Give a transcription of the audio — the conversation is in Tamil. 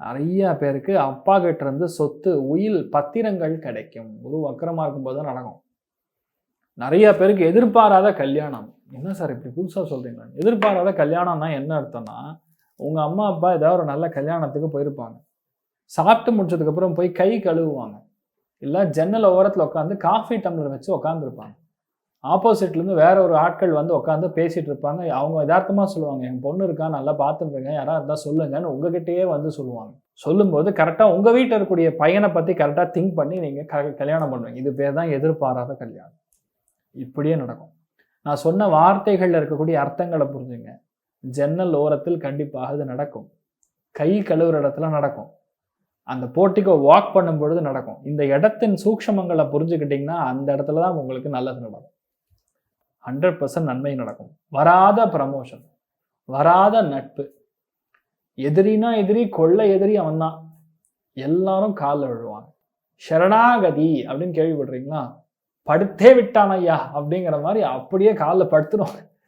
நிறைய பேருக்கு அப்பா கிட்ட இருந்து சொத்து, உயில், பத்திரங்கள் கிடைக்கும். குரு வக்கரமா இருக்கும்போது தான் நடக்கும். நிறைய பேருக்கு எதிர்பாராத கல்யாணம். என்ன சார் இப்படி புதுசா சொல்றீங்க? எதிர்பாராத கல்யாணம்னா என்ன அர்த்தம்னா, உங்க அம்மா, அப்பா ஏதாவது ஒரு நல்ல கல்யாணத்துக்கு போயிருப்பாங்க. சாப்பிட்டு முடிச்சதுக்கு அப்புறம் போய் கை கழுவுவாங்க. இல்ல ஜன்னல் ஓரத்துல உட்கார்ந்து காஃபி டம்ளர் வச்சு உட்கார்ந்திருப்பாங்க. ஆப்போசிட்ல இருந்து வேற ஒரு ஆட்கள் வந்து உட்கார்ந்து பேசிட்டு இருப்பாங்க. அவங்க எதார்த்தமா சொல்லுவாங்க, "என் பொண்ணு இருக்கா, நல்லா பார்த்துக்கங்க. யாரா இருந்தா சொல்லுங்கன்னு" உங்ககிட்டயே வந்து சொல்லுவாங்க. சொல்லும்போது கரெக்ட்டா உங்க வீட்ல இருக்கக்கூடிய பையன பத்தி கரெக்ட்டா திங்க் பண்ணி நீங்க கல்யாணம் பண்ணுவீங்க. இது பேர் தான் எதிர்பாராத கல்யாணம். இப்படியே நடக்கும். நான் சொன்ன வார்த்தைகள்ல இருக்கக்கூடிய அர்த்தங்கள புரிஞ்சுங்க. ஜன்னல் ஓரத்தில் கண்டிப்பாக இது நடக்கும். கை கழுவுற இடத்துல நடக்கும். அந்த போர்டிகோ வாக் பண்ணும்பொழுது நடக்கும். இந்த இடத்தின் சூக்ஷமங்கள புரிஞ்சுக்கிட்டீங்கன்னா, அந்த இடத்துல தான் உங்களுக்கு நல்லது நடக்கும். 100% நன்மை நடக்கும். வராத ப்ரமோஷன், வராத நட்பு. எதிரினா எதிரி, கொள்ள எதிரி அவன்தான். எல்லாரும் கால்ல விழுவாங்க. "சரணாகதி" அப்படின்னு கேள்விப்பட்டிருக்கீங்களா? "படுத்தே விட்டான் ஐயா" அப்படிங்கிற மாரி அப்படியே கால்ல படுத்துருவாங்க.